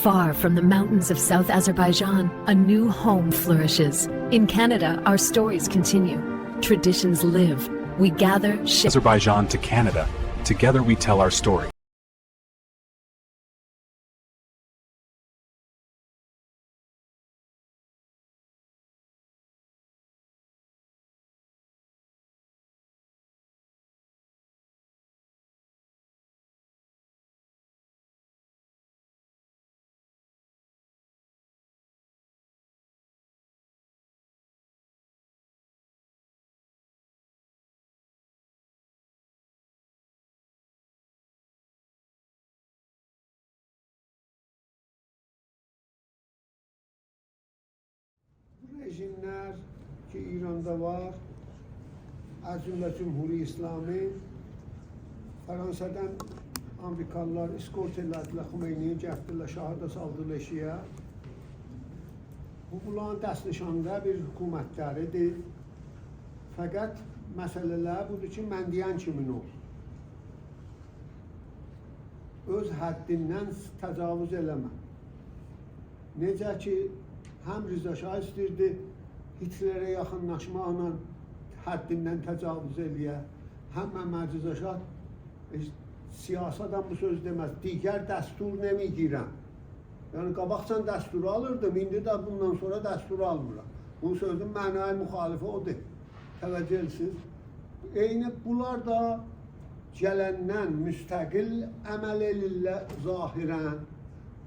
Far from the mountains of South Azerbaijan, a new home flourishes. In Canada, our stories continue. Traditions live. We gather, share. Azerbaijan to Canada. Together we tell our story. Rejimler ki İran'da var, az cümle Cumhuri İslami, Fransa'dan Amerikalılar iskort elədilər Xümeyni'yi gətirdilər, şahada saldılar eşiyə. Bu bunların dəstnişanda bir hükümetləridir. Fakat meseleler budur ki, mən deyən kimin ol. Öz həddindən təcavüz eləmə. Necə ki, hem Rıza Şah istirdi, Hitler'e yaxınlaşmaqla həddindən təcavüz eləyə, hem Məhəmməd Rıza Şah siyasadan bu söz deməz, digər dəstur nemigirəm. Yani qabaqcan dəsturu alırdım, indi də bundan sonra dəsturu almıram. Bu sözün mənai müxalifi odur. Təvəccüh edirsiniz. Eyni bunlar da gələndən müstəqil əməl elirlər zahirən.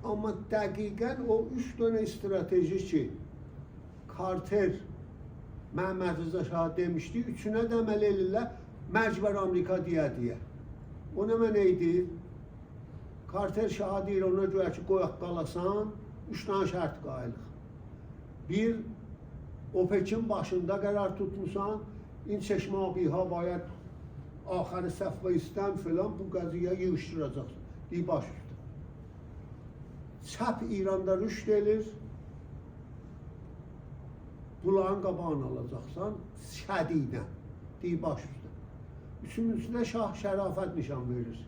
Ama dəqiqən o 3 dönə strateji ki, Carter, Məhəmməd Rıza Şah demişdi, üçünə də əməl elirlər, məcbər Amerika deyə. O nə mənə idi? Carter Şah'a deyir, ona görə ki, qoyaq qalasan, 3 tane şərt qayılıq. Bir, OPEC-in başında qərar tutmusan, in çeşmabiha bayət axarı səfvayistan filan bu qəziyə yığışdıracaqsın. Deyib baş üstə. Çap İran'da rüşd edir, bunların qabağını alacaqsan, şədidən, deyib baş üstə. Üçüncüsünə şah şərafət nişan verir.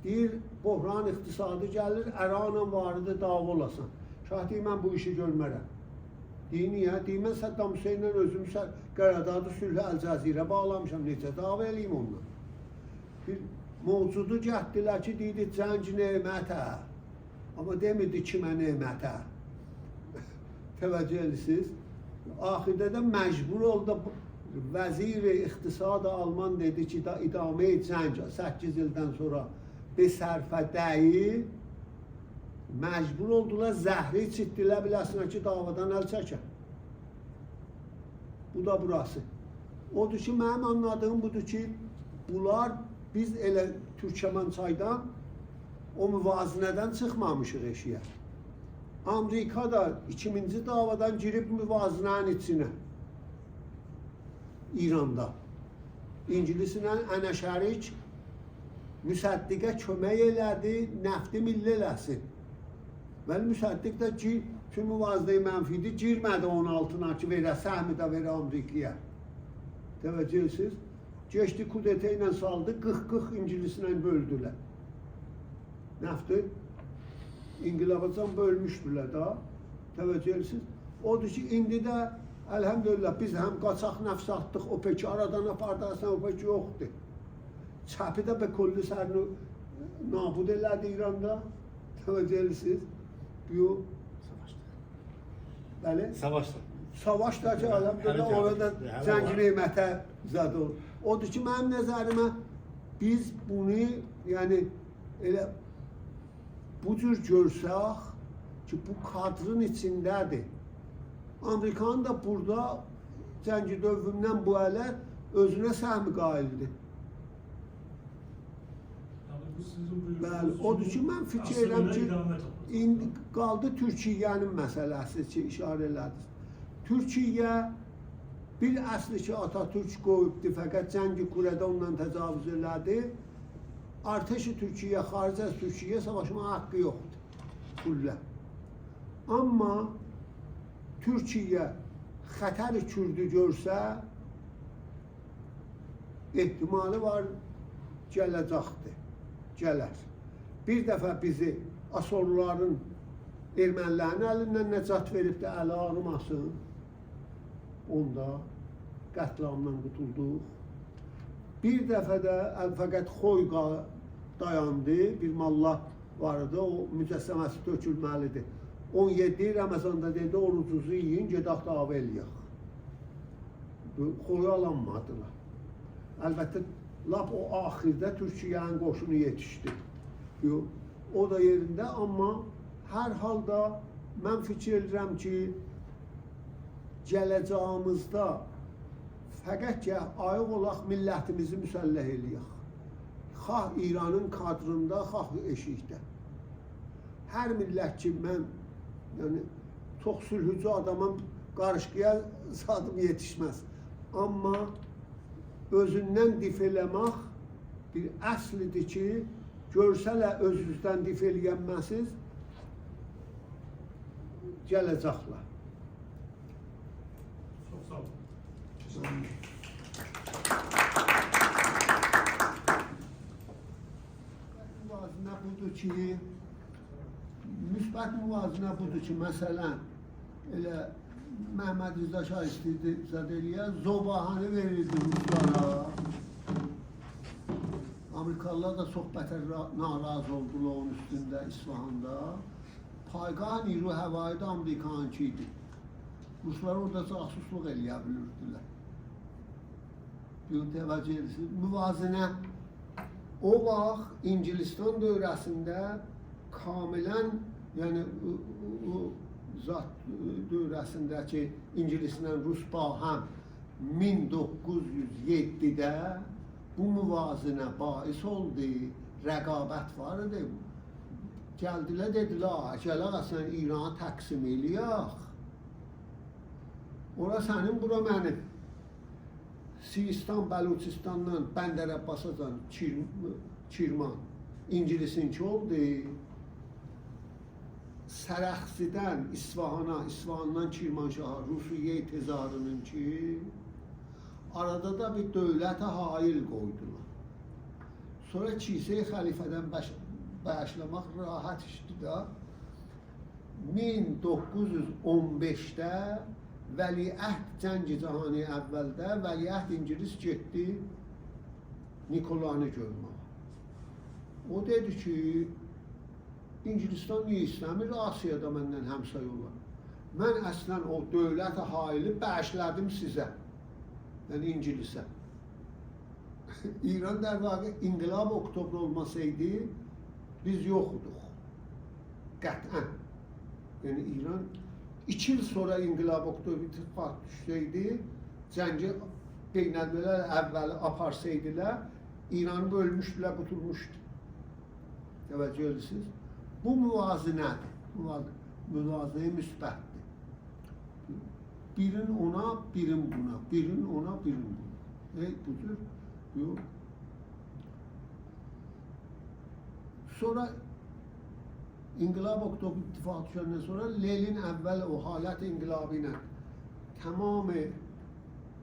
Deyir, bohran iqtisadi gəlir, əranla varıdı dava olasan. Şah deyir, mən bu işi görmərəm. Deyir, niyə? Deyir, mən Səddam Hüseynlə özüm Qaradadı sülhü Əl-Cəzirə bağlamışam, necə dava eləyim ondan. Bir mövcudu gəhdilər ki, deyir, cəng nemətə. Ama demedi kimə nemətə. Təvəccüh edirsiniz. Axirdə də məcbur oldu. Vəzir-i İqtisad Alman dedi ki, idame-i cəng 8 ildən sonra bir sərfə deyil. Məcbur oldular, zəhri içitdilər biləsinə ki, davadan əl çəkər. Bu da burası. Odur ki, mənim anladığım budur ki, bunlar biz elə Türkmençaydan o müvazinədən çıxmamışıq eşiyə. Amerika da 2000-ci davadan girib müvazinənin içinə. İranda. İngilisindən ənə-şərik müsəddiqə kömək elədi, nəfti milli eləsin. Vəli müsəddiq də ki, tüm müvazinəyi mənfidi girmədi 16-na ki, verə, səhmi də verə Amerikaya. Təvəccüh edirsiniz. Geçdi kudeta ilə saldı, 40-40 İngilisindən böldülər. Nəfti İnqilabacan bölmüşdülər da, təvəccüh edirsiniz. Odur ki, indi də əlhəmdülillah biz həm qaçaq nəfs atdıq, OPEC-i aradan apardarsan, OPEC yoxdur. Çəpi də be kulli sərini nabud elədi İranda, təvəccüh edirsiniz. Bu bəli? Savaşda. Savaşda ki, əlhəmdülillah orada cəng nemətə zəd olur. Odur ki, mənim nəzərimə biz bunu, yəni elə bu cür görsək ki, bu kadrın içindədir. Amerikanın da burada cəngi dövründən bu ələ özünə səhmi qaildir. Bəli, odur ki, mən fikir edirəm ki, indi qaldı Türkiyənin məsələsi ki, işarə elədiniz. Türkiyə bir əsli ki, Atatürk qoyubdur, fəqət cəngi Kurədə ondan təcavüz elədi. Arteşi Türkiye, xarici Türkiye savaşma hakkı yoktu. Kullə. Ama Türkiye xətər Kürdü görsə, ehtimali var gələcəkdir. Gələr. Bir dəfə bizi Asorluların ermənilərin əlindən nəcat verib də əli ağrımasın. Onda qətliamdan qutulduq. Bir dəfə də fəqət Xoyqa dayandı, bir mallah var idi, o mücəssəməsi tökülməlidir. 17 Ramazanda dedi, orucunuzu yiyin, gedək dava eləyək. Xoyu alanmadılar. Əlbəttə, lap o axirdə Türkiyənin qoşunu yetişdi. O da yerində, amma hər halda mən fikir edirəm ki, gələcəyimizdə fəqət ki, ayıq olaq millətimizi müsəlləh eləyək. Xah İranın kadrında, xah eşikdə. Hər millət ki, mən çox sülhücü adamın qarışqıya zadım yetişməz. Amma özündən dif eləmək bir əslidir ki, görsələ özünüzdən dif eləyənməsiz, gələcəklər. Çox sağ olun. Müvazinə budur ki, müsbət müvazinə budur ki, məsələn, elə Məhəmməd Rza Şah istəyirdi Zadeliyə, zobahanı verirdi Ruslara. Amerikalılar da çox bətər narazı oldular onun üstündə, İsfahanda. Paygah Niru Həvai da Amerikanınki idi. Ruslar orada casusluq eləyə bilirdilər. Təvəccüh edirsiniz. Müvazinə o vaxt İngilistan dövrəsində kamilən, yəni zat dövrəsindəki İngilislə Rus bahəm 1907-də bu müvazinə bais oldu, rəqabət var idi. Gəldilər, dedilər, gələk sən İranı təqsim eləyək. Ora sənin, bura mənim. Sistan, Bəluçistandan, Bəndər Abbasadan, Kirman, İngilisinki oldu. Sərəxsidən İsfahana, İsfahandan Kirmanşaha, Rusiyyəyə tezarının ki, arada da bir dövlətə hail qoydular. Sonra kilsə-i xəlifədən başlamaq rahat işdir da. 1915-də Vəliəhd Cəngi Cahani əvvəldə Vəliəhd İngilis getdi Nikolanı görməyə. O dedi ki, İngilistan niyə istəmir, Asiyada məndən həmsay olar. Mən əslən o dövlət haili bəşlədim sizə, yəni İngilisə. İran der vaqi İnqilab Oktobr olmasaydı, biz yoxuduq. Qətən. Yəni İran 2 il sonra İnqilab Oktobr ittifaq düşsəydi, cəngi beynəlmiləl əvvəli aparsaydılar, İranı bölmüşdülər, qutulmuşdu. Təvəccüh edirsiniz. Bu müvazinədir. Müvazinə müsbətdir. Birin ona, birin buna. Birin ona, birin buna. Budur. Yox. Sonra İnqilab Oktobr ittifaq düşəndən sonra Lenin əvvəl o halət inqilabı ilə tamamı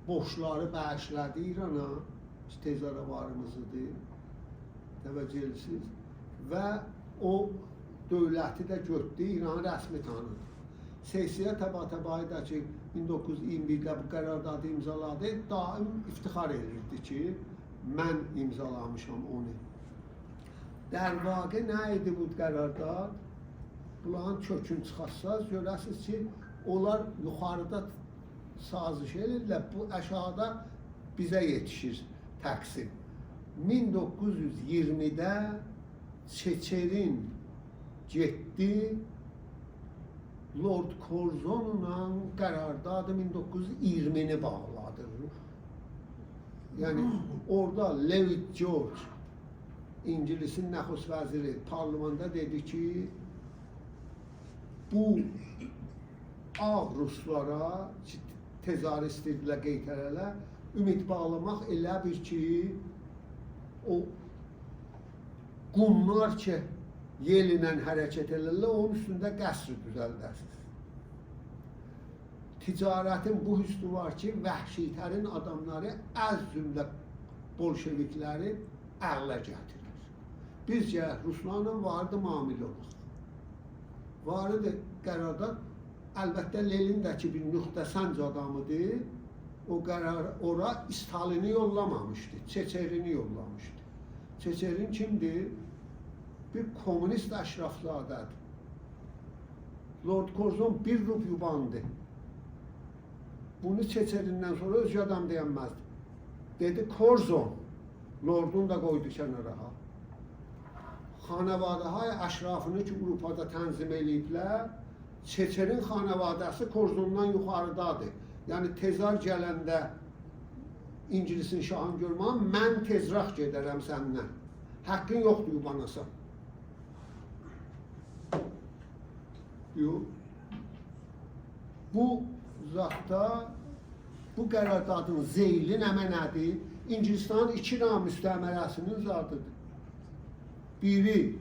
boşları bəşlədi İrana, tezara varımızıdır. Təvəccüh edirsiniz. Və o dövləti də götdü, İranı rəsmi tanıdı. Seysiyə təba-təbayı ki, 1921-də bu qərardadı imzaladı, daim iftixar edirdi ki, mən imzalamışam onu. Dər vaqe nə idi bu qərardad? Bunların kökün çıxarsaz, görəsiniz ki, onlar yuxarıda saziş edirlər, bu əşyada bizə yetişir təqsim. 1920-də Çeçerin getdi, Lord Curzonla qərardadı 1920-ni bağladı. Yəni orada Lewis George, İngilisin nəxust vəziri, parlamentdə dedi ki, bu ağ Ruslara tezarı istədilər qeytərələ, ümid bağlamaq elə bir ki, o qumlar ki, yel ilə hərəkət edirlər, onun üstündə qəsr düzəldəsiniz. Ticarətin bu hüsnü var ki, vəhşitərin adamları əz cümlə bolşevikləri əqlə gətirir. Bizcə Ruslarla vardı mamil olaq. var idi qərarda. Əlbəttə Lenin də ki bir nöqtəsənc adamıdır. O qərar ora Stalini yollamamışdı, Çeçerini yollamışdı. Çeçerin kimdir? Bir komünist əşrafzadədir. Lord Curzon bir rup yubandı. Bunu Çeçerindən sonra özgə adam deyənməzdi. Dedi Curzon, Lordun da qoydu kənara. Xanəvadahay əşrafını ki Avropada tənzim eləyiblər, Çeçerin xanəvadəsi Curzondan yuxarıdadır. Yəni tezar gələndə İngilisin şahını görməm, mən tezraq gedərəm səndən. Haqqın yoxdur yubanasan. Yox. Bu zatda, bu qərardadın zeyli nəmə nədir? İngilistanın iki dənə müstəmələsinin zadıdır. Biri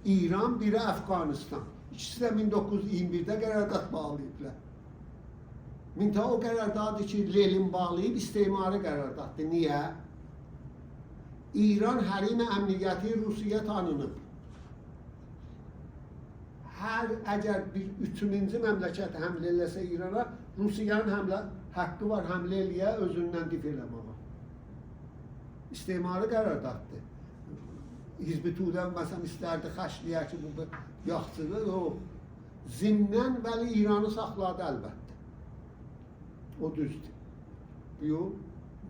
İran, biri Əfqanistan. İkisi də 1921-də qərardat bağlayıblar. Minta o qərardadır ki, Lenin bağlayıb istimari qərardatdır. Niyə? İran hərimi əmniyyəti Rusiya tanınıb. Əgər bir üçüncü məmləkət həmlə eləsə İrana, Rusiyanın həmlə haqqı var həmlə eləyə, özündən dif eləməyə. İstimari qərardatdır. Hizb-i Tudən məsələn istərdi xəşliyə ki, bu yaxçıdır, yox. Zimnən vəli İranı saxladı əlbəttə. O düzdür. Yox.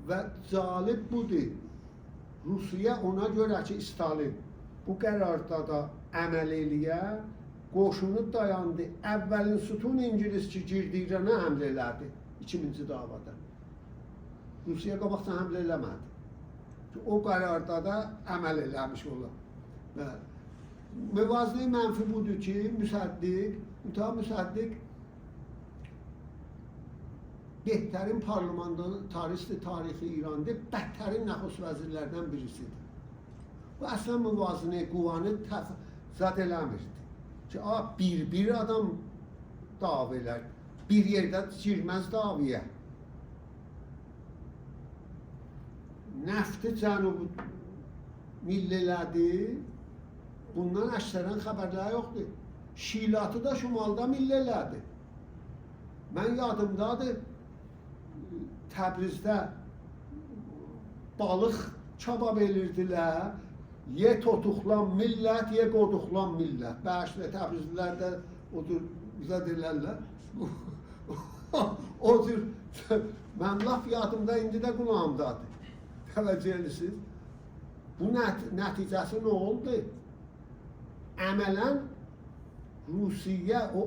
Və calib budur. Rusiya ona görə ki, Stalin bu qərarda da əməl eləyə, qoşunu dayandı. Əvvəlin sütun İngilis ki, girdi İrana həmlə elədi 2000-ci davada. Rusiya qabaqdan həmlə eləmədi. O qərarda da əməl eləmiş olar. Müvazinə mənfi budur ki, Müsəddiq Behtərin parlamentarist tarixi İran'da bədtərin nəxus vəzirlərdən birisidir. Bu əslən müvazinə quvanı zad eləmirdi. Ki, bir adam dav elər, bir yerdə girməz daviyə. Nəfti cənubu millilədi, bundan əksərən xəbərləri yoxdur. Şilatı da şimalda millilədi. Mən yadımdadır, Təbrizdə balıq kabab edirdilər, ye totuqlan millət, ye qoduqlan millət. Bəşdə Təbrizlilər də o cür bizə deyirlərlər. O cür, mən laf yadımda, indi də qulağımdadır. Təvəccüh edirsiniz. Bu nəticəsi nə oldu? Əmələn Rusiya, o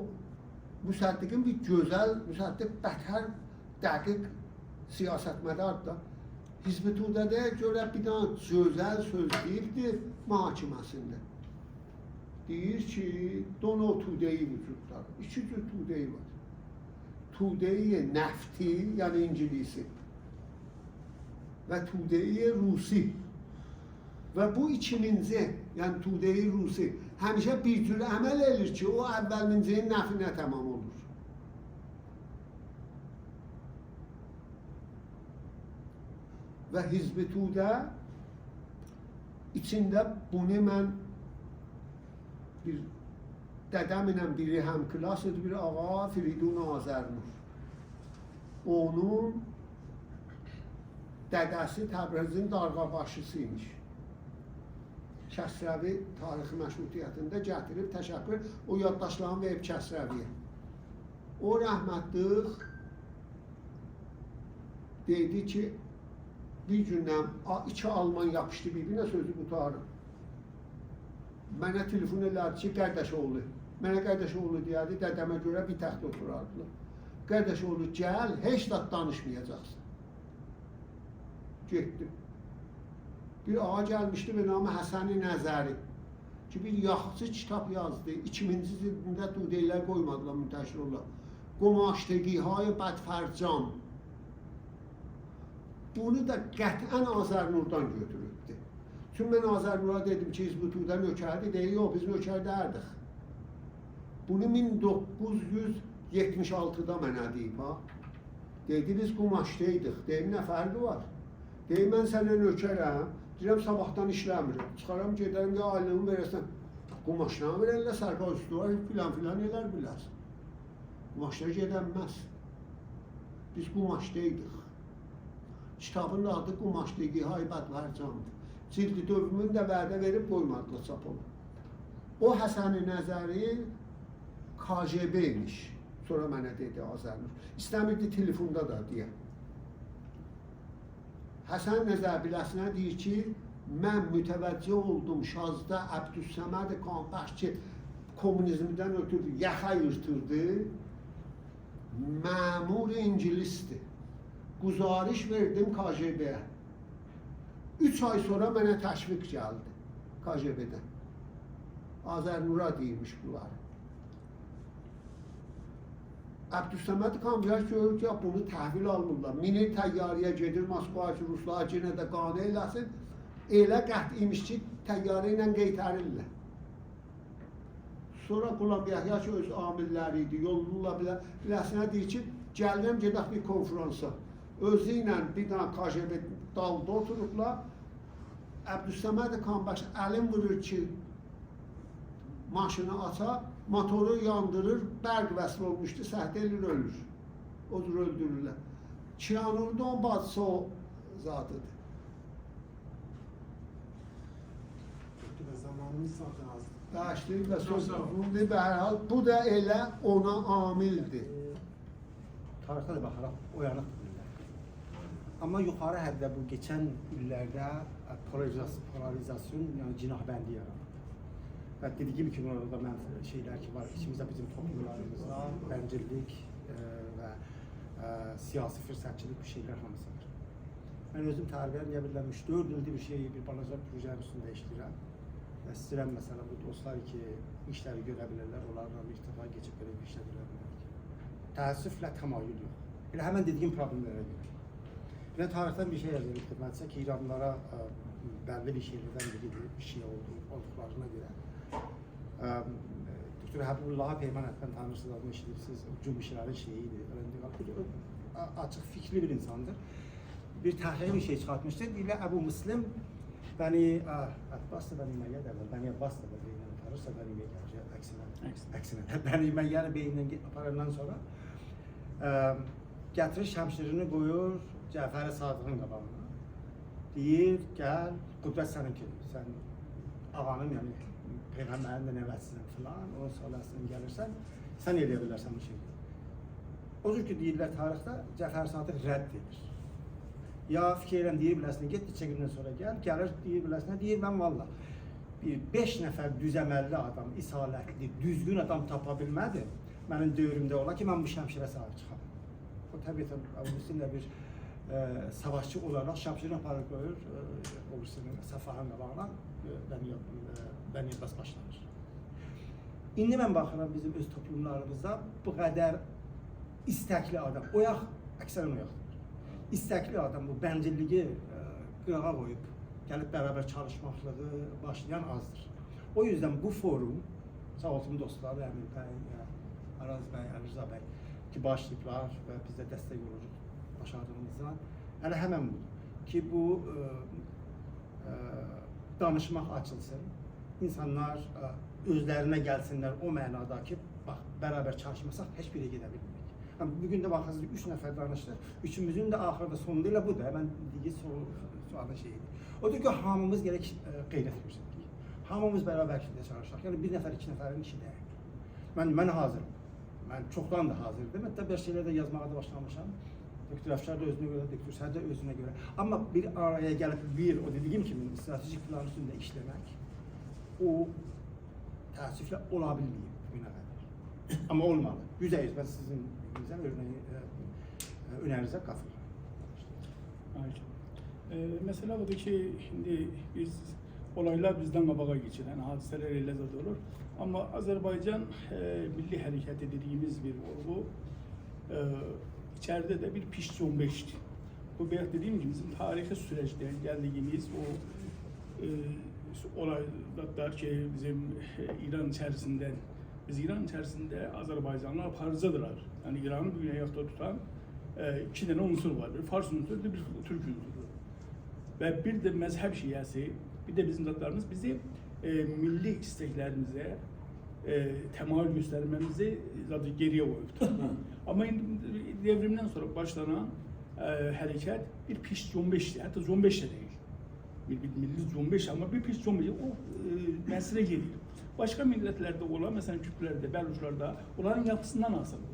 Müsəddiqin bir gözəl, Müsəddiq bətər, dəqiq siyasətmədardır da. Hizb-i Tudədə görə bir dənə gözəl söz deyibdir mühakiməsində. Deyir ki, dono tudeyi vücudlar. İki cür tudeyi var. Tudeyi nəfti, yəni İngilisi və tudeyi Rusi. Və bu ikiminci, yəni tudeyi Rusi, həmişə bir cür əməl edir ki, o əvvəlmincinin nəfinə tamam olur. Və Hizb-i Tudə içində bunu mən bir dədəmlə biri həmklas idi, bir ağa Firidun Azərnur. Onun dədəsi Təbrizin darğabaşısıymış. Kəsrəvi tarixi məşrutiyyətində gətirib təşəkkür, o yaddaşlarını verib Kəsrəviyə. O rəhmətlik dedi ki, bir gündən iki Alman yapışdı bir-birinə sözü qutarım. Mənə telefon elədi ki, Qardaşoğlu. Mənə Qardaşoğlu deyərdi, dədəmə görə bir təxt oturardılar. Qardaşoğlu gəl, heç də danışmayacaqsın. Getdim. Bir ağa gəlmişdi və namı Həsən-i Nəzəri ki, bir yaxçı kitab yazdı. 2000-ci ilində tudeylər qoymadılar, müntəşir olurlar. Qomaştegihay bədfərcan. Bunu da qətlən Azərnurdan götürübdü. Çünki mən Azərnura dedim ki, Hizb-i Tudə nökərdi, deyir, yox, biz nökər dərdik. Bunu 1976-da mənə deyib, ha. Deydi, biz Qumaşdaydık. Deyim, nə fərqi var? Deyim, mən sənə nökərəm, deyirəm, sabahdan işləmirəm. Çıxaram, gedərəm, ya aylığımı verəsən. Qumaşdan verirlər, sarqa üstü var, filan elər biləz. Qumaşda gedənməz. Biz qumaşdaydık. Kitabın adı Qumaşdagi Haybət Vərcandır. Cildi dövümün də vədə verib qoymadılar çap onu. O Həsən-i Nəzəri KGB imiş. Sonra mənə dedi Azərnur. İstəmirdi telefonda da deyə. Həsən Nəzər biləsinə deyir ki, mən mütəvəccüh oldum Şazda Əbdüssəməd Qanbəxş ki, komünizmdən ötürdü, yaxa yırtırdı. Məmur ingilisdir. Guzariş verdim KGB-yə. 3 ay sonra mənə təşviq gəldi KGB-dən. Azərnura deyilmiş bunlar. Əbdüssəməd Qanbəxş görür ki, bunu təhvil almırlar. Minir təyyarəyə gedir Moskvaya ki, Ruslar yenə də qane eləsin. Elə qət imiş ki, təyyarə ilə qeytərirlər. Sonra Qulam Yəhya ki, öz amilləri idi, yollurlar biləsinə deyir ki, gəlirəm gedək bir konfransa. Özü ilə bir dənə KGB dalda oturublar. Əbdüssəməd Qanbəxş əlin vurur ki, maşını aça, motoru yandırır, bərq vəsl olmuşdu, səhdə elir, ölür. O cür öldürürlər. Kianurda onun bacısı o zatıdır. Zamanımız zaten azdır. Daşlayıb və sözlüyündür və hər hal bu da elə ona amildir. Tarixdə də baxaraq oyanıq bilirlər. Amma yuxarı həddə bu keçən illərdə polarizasyon, yəni cinahbəndi yaranır. Və dediyim kimi orada mən şeylər ki var, içimizdə bizim toplumlarımızda bəncillik və siyasi fürsətçilik bir şeylər hamısı var. Mən özüm tərbiyəm, deyə bilirəm, 3-4 ildir bir şey, bir balaca projenin üstündə işləyirəm. Və istəyirəm məsələn bu dostlar ki, işləri görə bilirlər, onlarla bir dəfə keçib belə bir işlə görə bilirlər. Təəssüflə təmayül yox. Elə həmən dediyim problemlərə görə. Elə tarixdən bir şey yazılıb xidmətçisə ki, İranlılara bəlli bir şeylərdən biridir, bir şey olduqlarına görə. Doktor Həbibullahı Peyman Ətbən tanırsınız, adını işləyirsiniz, Cümbüşlərin şeyidir. Açıq fikirli bir insandır. Bir təhlil bir şey çıxartmışdır. Deyirlər, Əbu Müslim Bəni Abbas da Bəni Məyyəd əvvəl, Bəni Abbas da beyindən aparırsa Bəni Məyyəd əksinə. Bəni Məyyəd beyindən aparandan sonra gətirir şəmşirini qoyur Cəfər Sadiqin qabağına. Deyir, gəl, qüdrət səninkidir. Sən ağanın, yəni Peyğəmbərin də nəvəsisən filan, onun salasından gəlirsən, sən eləyə bilərsən bu şeyi. O cür ki, deyirlər tarixdə Cəfər Sadiq rədd edir. Ya fikirlə deyir biləsinə, get neçə gündən sonra gəlir deyir biləsinə, deyir mən valla bir 5 nəfər düzəməlli adam, isalətli, düzgün adam tapa bilmədi. Mənim dövrümdə ola ki, mən bu şəmşirə sahib çıxam. O təbiətən, Müslimlə bir savaşçı olaraq şəmşirini aparır qoyur, Müslimlə Səfahın qabağına Bəni Abbas başlanır. İndi mən baxıram bizim öz toplumlarımızda bu qədər istəkli adam, oyaq, əksərən oyaqdır. İstəkli adam bu bəncilliyi qırağa qoyub, gəlib bərabər çalışmaqlığı başlayan azdır. O yüzden bu forum, sağ olsun dostlar, Əmir bəy, Araz bəy, Rıza bəy ki başlayıblar və biz də dəstək oluruq başardığımızdan. Hələ həmən budur ki, bu danışmaq açılsın, insanlar özlərinə gəlsinlər o mənada ki, bax, bərabər çalışmasaq heç biri gedə bilmirik. Bugün də baxırsınız 3 nəfər danışdı, üçümüzün də axırda sonunda elə budur, mən dediyi sualın şeyidir. Odur ki, hamımız gerək qeyrət göstərik. Hamımız bərabər çalışaq, yəni bir nəfər, 2 nəfərin işi deyil. Mən hazırım, mən çoxdan da hazırdım, hətta bir şeylər də yazmağa da başlamışam. Doktor Əfşar da özünə görə, Doktor Sərdə özünə görə. Amma bir araya gəlib o dediyim kimi stratejik plan üstündə işləmək, o təəssüflə ola bilməyib bugünə qədər. Amma olmalı. %100 mən sizin önerinizə qatılıram. Mesela budur ki, şimdi olaylar bizden qabağa geçir, yani hadiseler elə zad olur. Ama Azerbaycan milli hərəkəti dediğimiz bir olgu, içeride de bir piş 15'ti. Bu bayaq dediğim gibi bizim tarihi süreçte geldiğimiz o olaylar ki bizim İran içerisinde, biz İran içerisinde Azerbaycanlar parçadılar. Yani İran'ı bugün ayakta tutan 2 tane unsur var. Bir Fars unsuru, bir Türk unsuru. Ve bir de mezhep şiası, bir de bizim zatlarımız bizi milli isteklerimize temayül göstermemizi zaten geriye koydu. Ama devrimden sonra başlanan hareket bir pis cumbeşti. Hatta cumbeş de değil. Bir milli cumbeş ama bir pis cumbeş. O mesele geliyor. Başka milletlerde olan, mesela Kürtlerde, Bəluşlarda, onların yapısından asıl olur.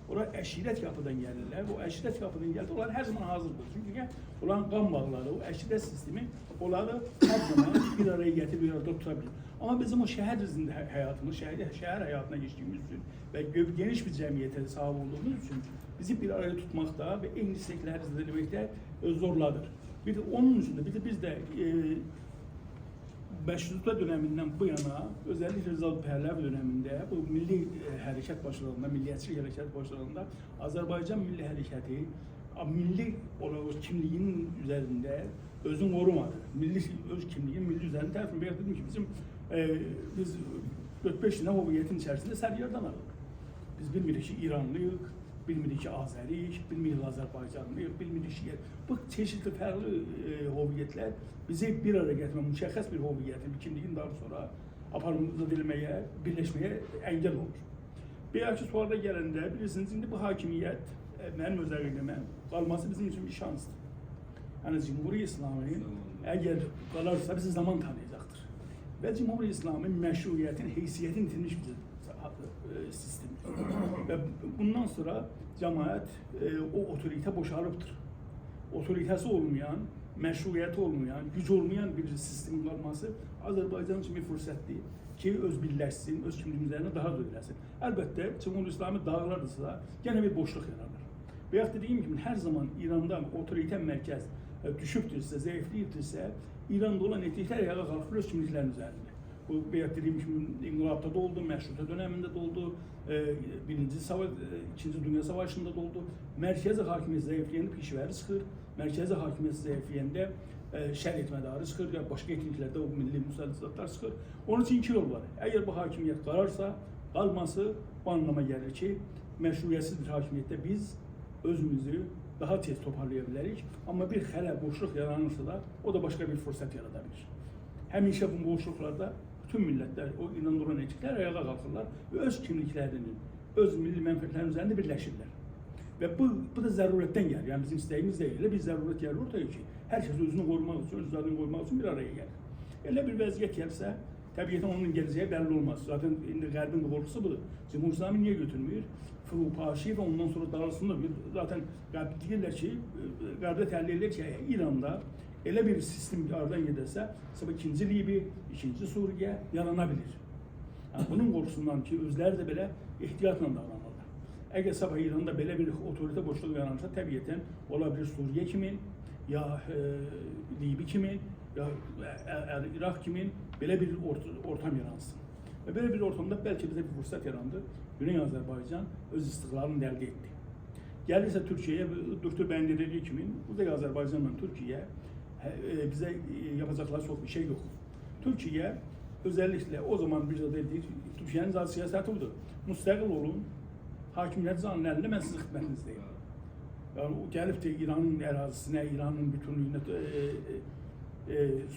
Onlar eşiret yapıdan gelirler. O eşiret yapıdan geldi. Onlar her zaman hazırdır. Çünkü olan kan bağları, o eşiret sistemi onları her zaman bir araya getirip bir arada tutabilir. Ama bizim o şehir hayatımız, şehir hayatına geçtiğimiz için ve geniş bir cemiyete sahip olduğumuz için bizi bir araya tutmakta ve en istekleri izlemekte zorladır. Bir de onun üstünde, bir de biz de Meşrutiyet döneminden bu yana, özellikle Rıza Pəhləvi döneminde, bu milli hareket başlarında, milliyetçi hareket başlarında Azerbaycan milli hareketi, milli olan kimliğinin üzerinde özün korumadı. Öz kimliğin milli üzerinde terfim. Ben dedim ki biz 4-5 tane huviyetin içerisinde Səriyardan aldık. Biz bilmirik ki İranlıyıq, bilmirik ki Azəriyik, bilmirik Azərbaycanlıyıq, bilmirik ki bu çeşitli farklı huviyetler bizi bir araya getirme, müşəxəs bir huviyetin, bir kimliğin daha sonra aparımıza edilmeye, birleşmeye engel olur. Bir ki sualda gelende bilirsiniz şimdi bu hakimiyet, benim özellikle kalması bizim için bir şanstır. Yani Cumhuriyet İslamı'nın eğer kalırsa bizi zaman tanıyacaktır. Ve Cumhuriyet İslamı'nın meşruiyetin, heysiyetini itilmiş bir sistem. Ve bundan sonra cemaat o otorite boşalıptır. Otoritesi olmayan, meşruiyeti olmayan, güç olmayan bir sistemin kalması Azerbaycan için bir fırsat değil. Ki öz birleşsin, öz kimliğimizlerini daha da öğrensin. Elbette Cumhuriyet İslamı dağılırsa gene bir boşluk yaranır. Veyahut da dediğim gibi her zaman İran'da otorite merkez düşüktürse, zayıflayıptırsa İran'da olan etikler ayağa kalkır öz kimliklerin üzerinde. Bu veyahut dediğim gibi İnqilab'da da oldu, Meşrutiyet döneminde de oldu, İkinci Dünya Savaşı'nda da oldu. Merkezi hakimiyet zayıflayanda pişveri sıkır, merkezi hakimiyet zayıflayanda şer etmedarı sıkır ya başka etniklerde o milli müsaadesatlar sıkır. Onun için iki yol var. Eğer bu hakimiyet kararsa, kalması bu anlama gelir ki meşruiyetsiz bir hakimiyette biz özümüzü daha tez toparlayabiliriz. Ama bir hele boşluk yaranırsa da o da başka bir fırsat yaratabilir. Həmişə bu boşluqlarda bütün millətlər, o inandıran etiklər ayağa qalxırlar və öz kimliklərinin, öz milli mənfəətlərinin üzərində birləşirlər. Və bu da zərurətdən gəlir. Yəni bizim istəyimiz deyil. Elə bir zərurət gəlir ortaya ki, hər kəs özünü qorumaq üçün, öz adını qorumaq üçün bir araya gəlir. Elə bir vəziyyət gəlsə, təbiətən onun gələcəyi bəlli olmaz. Zaten indi Qərbin qorxusu budur. Cumhuriyet İslamı niyə götürmür? Furupaşi və ondan sonra dağılsınlar. Zaten Qərb deyirlər ki, Qərbdə təhlil edir ki, İranda elə bir sistem aradan gedərsə, sabah ikinci Libi, ikinci Suriye yaranabilir. Yani bunun qorxusundan ki, özləri də belə ehtiyatla davranırlar. Əgər sabah İranda belə bir otorite boşluğu yaranırsa, təbiətən olabilir Suriye kimin, ya Libi kimin, ya Irak kimin belə bir ortam yaransın. Və belə bir ortamda bəlkə bizə bir fırsat yarandı. Güney Azərbaycan öz istiqlalını əldə etdi. Gəlirsə Türkiye'ye, Doktor Bəyin dediği kimin, bu da Azərbaycanla Türkiye bize yapacakları çok bir şey yok. Türkiye özellikle o zaman bir de değil, Türkiye'nin zaten siyaseti budur. Müstakil olun, hakimiyet zanın elinde ben sizin hizmetinizdeyim. Yani o gelip de İran'ın erazisine, İran'ın bütünlüğüne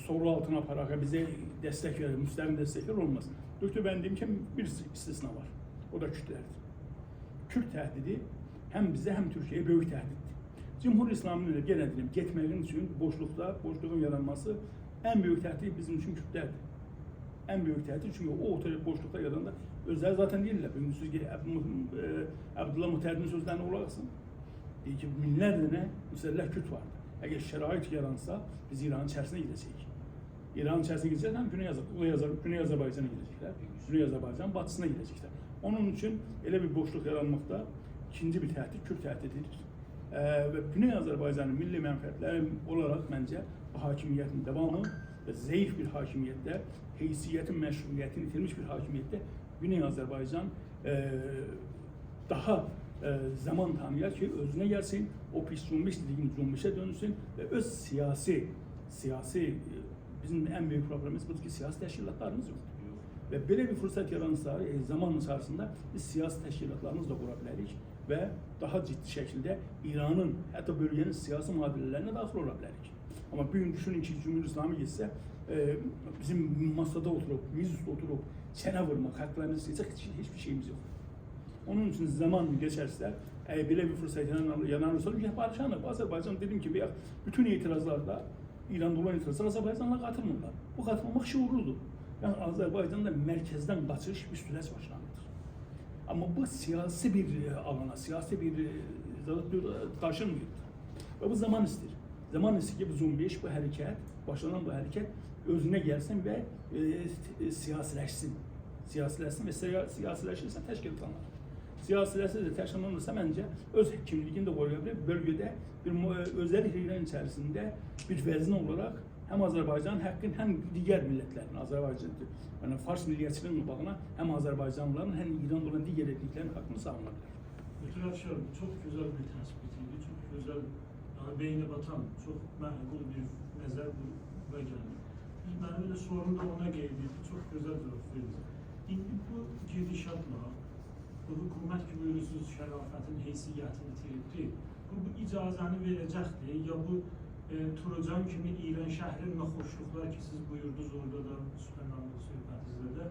soru altına pararak bize destek verir, müstakil destekler olmaz. Doktor ben diyeyim ki bir istisna var. O da Kürtlerdir. Kürt tehdidi hem bize hem Türkiye'ye büyük tehdittir. Cumhuriyet İslamı'nın öyle gene diyelim, getməyin üçün boşluğun yaranması en büyük tehdit bizim için Kürtlerdir. En büyük tehdit çünkü o otorite boşlukta yaranda özler zaten değiller. Bugün siz Abdullah Muhterdin sözlerine olacaksın. Diyor ki binlerce müsellah Kürt vardı. Eğer şerait yaransa biz İran'ın içerisine gidecek. İran'ın içerisine gidecekler hem Güney Azerbaycan'a gidecekler. Güney Azerbaycan batısına gidecekler. Onun için öyle bir boşluk yaranmakta ikinci bir tehdit Kürt tehdididir. Ve Güney Azerbaycan'ın milli menfaatleri olarak bence bu hakimiyetin devamı ve zayıf bir hakimiyette, heysiyetin, meşruiyetin itilmiş bir hakimiyette Güney Azerbaycan daha zaman tanıyar ki özüne gelsin, o pis cumhuriyet dediğimiz cumhuriyete dönsün ve öz siyasi bizim en büyük problemimiz budur ki siyasi teşkilatlarımız yok. Ve böyle bir fırsat yaranırsa zaman içerisinde biz siyasi teşkilatlarımızla kurabiliriz ve daha ciddi şekilde İran'ın hatta bölgenin siyasi muhabirlerine dahil olabiliriz. Ama bugün düşünün ki Cumhuriyet İslamı gitse bizim masada oturup, yüz üstü oturup çene vurmak, haklarını isteyecek hiçbir şeyimiz yok. Onun için zaman geçerse, belə bir fırsat yanarırsa, barışanır. Azərbaycan dedim ki, bütün itirazlarda, İran'da olan itirazlar Azərbaycanla katılmırlar. Bu katılmak şuurludur. Yani Azərbaycan'da merkezden kaçış bir süreç başlanmıştır. Ama bu siyasi bir alana, siyasi bir taşınmıyor. Ve bu zaman ister. Zaman ister ki bu zombiş, bu hareket, başlanan bu hareket özüne gelsin ve siyasileşsin. Siyasileşsin ve siyasileşirse teşkilatlanır. Siyasiləsi də təşkil olunursa məncə öz kimliyini də qoruya bilər. Bölgədə bir özəlik İran içərisində bir vəzin olaraq həm Azərbaycan haqqın, həm digər millətlərin, Azərbaycan, yəni Fars milliyyətçiliyin bağına həm Azərbaycanlıların, həm İranda olan digər etniklərin haqqını savunurlar. Betül Afşar, çok güzel bir tespitiydi, çok güzel, yani beyne batan, çok məqul bir nəzər bura gəldi. Mənim elə sorum da ona qeyd edildi, çok güzel cavab verdi. İndi bu gedişatla, bu hükümet ki buyurursuz şərafətin heysiyyətini itiribdi, bu icazəni verəcəkdir, ya bu Turucan kimi İran şəhri naxoşluqlar ki siz buyurdunuz orada da sübhanallah söhbətinizdə də,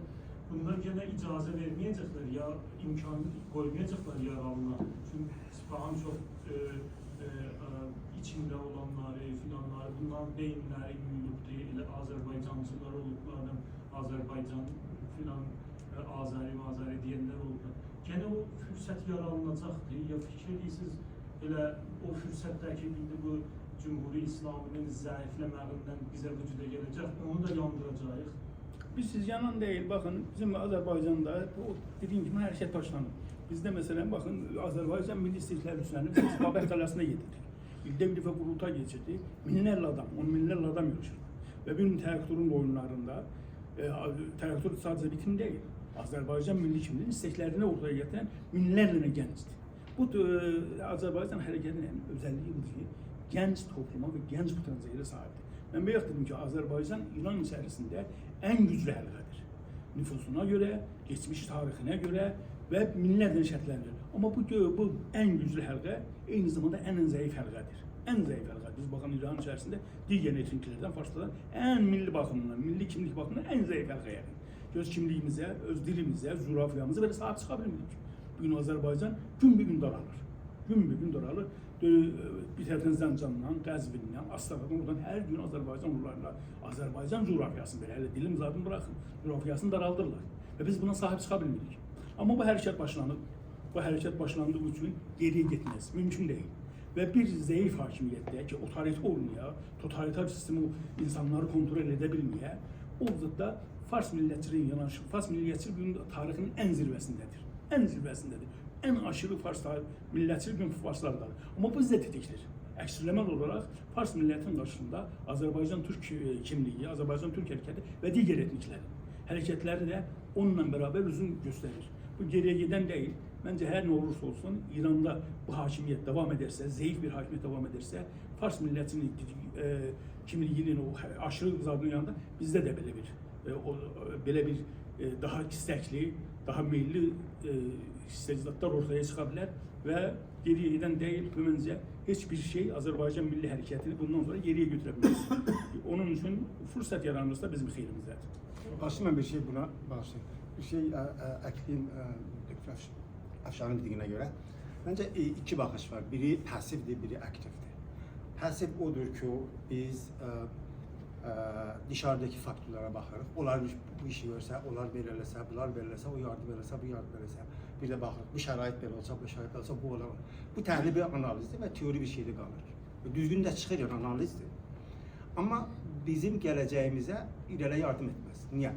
bunlar gene icazə verməyəcəklər, ya imkan qoymayacaqlar yaralına. Çünki İsfahan çox içində olanları, filanları, bunların beyinləri yuyulubdur, elə Azərbaycancılar olublardan, Azərbaycan filan, Azəri deyənlər olublar. Gene o fürsət yaralınacaqdır, ya fikir edirsiniz, elə o fürsətdəki indi bu Cumhuri İslamının zəifləməyindən bizə vücuda gələcək, onu da yandıracağıq. Biz siz yanan değil, bakın bizim Azerbaycan'da bu dediğim gibi hareket başlanır. Bizde mesela bakın Azerbaycan Milli İstihklar Üslerini biz Babək qalasına yedirdik. İldə bir defa qurultay geçirdi. Minlərlə adam, 10 minlərlə adam yarışır. Ve bir terakturun oyunlarında teraktur sadece bitim değil. Azerbaycan milli kimliğinin isteklerini ortaya getiren minlərlə gəncdir. Bu Azerbaycan hareketinin özelliği budur ki, genç topluma ve genç potansiyele sahiptir. Ben bayaq dedim ki, Azerbaycan İran içerisinde en güçlü həlqədir. Nüfusuna göre, geçmiş tarixine göre ve minlərlə şərtlərdir. Ama bu en güçlü həlqə eyni zamanda en zayıf həlqədir. En zayıf həlqədir. Biz baxın İran içerisinde digər etniklərdən, Farslardan en milli baxımından, milli kimlik baxımından en zayıf həlqədir. Öz kimliyimizə, öz dilimizə, zürafiyamıza belə sahip çıxa bilmirik. Bugün Azerbaycan gün daralır. Gün daralır. Bir tərəfdən Zəncandan, Qəzvindən, Astafadan, oradan hər gün Azərbaycan urlarla Azərbaycan coğrafiyasını belə, elə dilim zadını bırakın, coğrafiyasını daraldırlar və biz buna sahib çıxa bilmirik. Amma bu hərəkət başlanıb, bu hərəkət başlandığı üçün geriyə getməz, mümkün deyil. Və bir zəif hakimiyyətdə ki, otoriter olmaya, totalitar sistemi insanları kontrol edə bilməyə, o da Fars millətçiliyin yanaşı, Fars millətçiliyi bugün tarixinin ən zirvəsindədir. Ən zirvəsindədir. En aşırı Fars millətçilik gün Farslardadır. Ama bu bizdə tetikdir. Əksirləməli olaraq Fars millətinin qarşısında Azərbaycan Türk kimliyi, Azərbaycan Türk hərəkəti və digər etniklərin hərəkətləri də onunla beraber üzün göstərir. Bu geriyə gedən deyil. Məncə hər nə olursa olsun İranda bu hakimiyyət devam edərsə, zəif bir hakimiyyət devam edərsə, Fars millətinin kimliyinin o aşırı zadının yanında bizdə də belə bir daha istəkli, daha meyilli istecdatlar ortaya çıkabilir ve geriye giden değil ve bence hiçbir şey Azerbaycan milli hareketini bundan sonra geriye götürebiliriz. Onun için fırsat yaranırsa bizim xeyrimizdedir. Aslında bir şey buna başlayayım. Bir şey ekleyeyim Dr. Afşar'ın dediğine göre. Bence iki bakış var. Biri pasifdir, biri aktifdir. Pasif odur ki biz dışarıdaki faktörlere bakarız. Onlar bu işi görsə, onlar belirləsə, bunlar belirləsə, o yardım eləsə, bu yardım eləsə. Bir də baxırıq, bu şərait belə olsa, bu şərait olsa, bu olar. Bu təhlil bir analizdir və teori bir şeydə qalır. Düzgün də çıxır yəni analizdir. Amma bizim gələcəyimizə irələ yardım etməz. Niyə?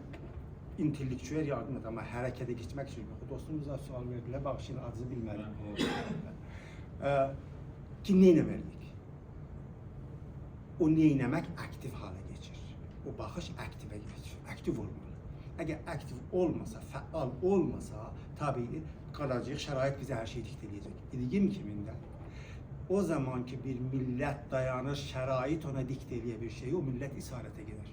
İntellektuel yardım et, amma hərəkətə keçmək üçün yox. Dostumuzla sual verdilər, bağışlayın, adını bilməliyim. Ki, neynəməliyik? O neynəmək aktiv halə geçir. O baxış aktive geçir. Aktiv olmalı. Eğer aktif olmasa, faal olmasa tabii qalacaq, şərait bizə hər şeyi dikteləyəcək. Dediyim kimində o zaman ki bir millət dayanır, şərait ona dikteleyə bir şey, o millət isarətə gedir.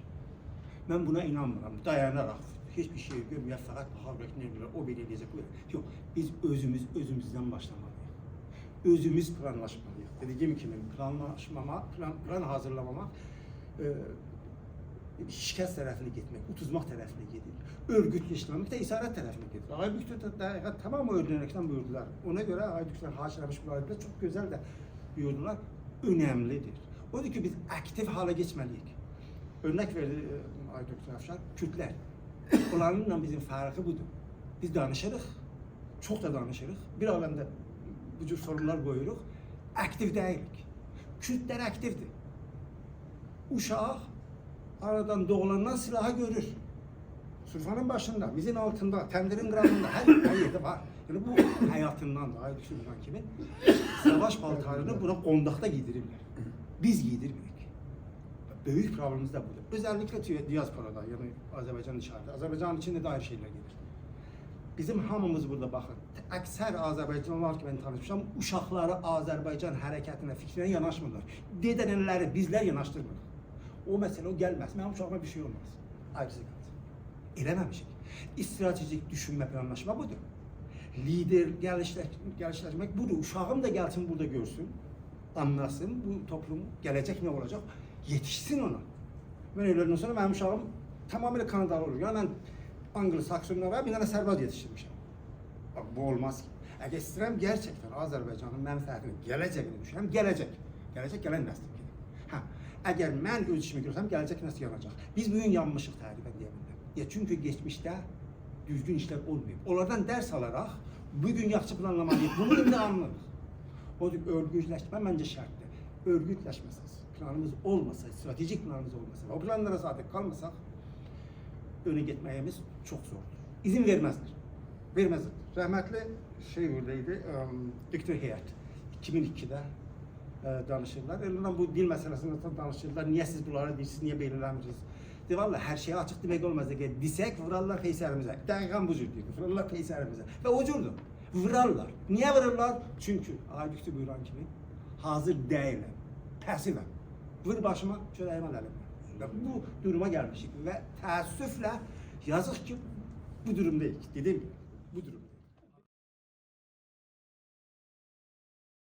Mən buna inanmıram. Dayanaraq hiçbir şey görməyək, fəqət baxaraq nə bilir, o belə edəcək. Yox, biz özümüzdən başlamalıyıq. Özümüz planlaşmalıyıq. Dediyim kimi plan hazırlamamaq şikəst tərəfinə getmək, utuzmaq tərəfinə gedir. Örgütləşdirmək də isarət tərəfinə gedir. Aydüklər də dəqiqə tamam öyrənəkdən buyurdular. Ona görə Aydüklər haşiləmiş bunlar çox gözəl də buyurdular. Önəmlidir. Odur ki, biz aktiv hala geçməliyik. Örnek verdi Aydük Rəfşan, Kürtlər. Onlarla bizim fərqi budur. Biz danışırıq, çox da danışırıq. Bir aləmdə bu cür sorunlar qoyuruq, aktiv deyilik. Kürtlər aktivdir. Uşaq aradan doğulandan silahı görür. Surfanın başında, mizin altında, təndirin qırağında, hər yerdə var. Yəni bu həyatından da, Aydük Rəfşan kimi savaş paltarını buna qondaqda giydirirlər. Biz giydirmirik. Böyük problemimiz de budur. Özellikle diasporada, yani Azerbaycan dışarıda. Azerbaycan içinde de ayrı şeyler gelir. Bizim hamımız burada bakın. Əksər Azerbaycanlılar ki ben tanışmışam, uşaqları Azerbaycan hərəkətinə, fikrinə yanaşmırlar. Dedənənləri bizlər yanaşdırmırıq. O məsələ o gəlməz. Mənim uşağıma bir şey olmaz. Ayrıca qaldı. Eləməmişik. Stratejik düşünmə planlaşma budur. Lider gəlişləşmək budur. Uşağım da gəlsin burada görsün. Anlasın, bu toplum gelecek ne olacak, yetişsin ona. Ben öyleden sonra benim uşağım tamamıyla Kanadalı olur. Yani ben Anglo-Saksonlar var, bir tane serbaz yetiştirmişim. Bak bu olmaz ki. Eğer istirəm gerçekten Azerbaycan'ın mənfəətini, gələcəyini düşünürəm, gələcək gələn nəsil gelir. Ha, eğer mən öz işimi görsəm, gələcək nəsil yanacaq. Biz bugün yanmışıq təqribən deyə bilirəm. Ya çünkü geçmişte düzgün işler olmayıb. Onlardan ders alarak bugün yaxşı planlamalıyıq. Bunu indi anlarıq. O tip örgütleşme bence şarttır. Örgütleşmesiz, planımız olmasa, stratejik planımız olmasa, o planlara sadık kalmasak öne gitmeyemiz çok zordur. İzin vermezler. Vermezler. Rahmetli buradaydı, Dr. Heyat. 2002'de danışırlar. Elinden bu dil meselesinde danışırlar. Niye siz bunları değilsiniz, niye belirlemirsiniz? De vallahi her şeye açık demek olmaz. Disek vurarlar feyserimize. Dəqiqən bu cür deyir. Vurarlar feyserimize. Ve o cürdür. Vurarlar. Niye vururlar? Çünkü Aydük'te buyuran kimi hazır değilim. Pasifim. Vur başıma, çörəyimə əlimə. Ve bu duruma gelmişik ve təəssüflə yazık ki bu durumdayız. Dediğim gibi bu durumda.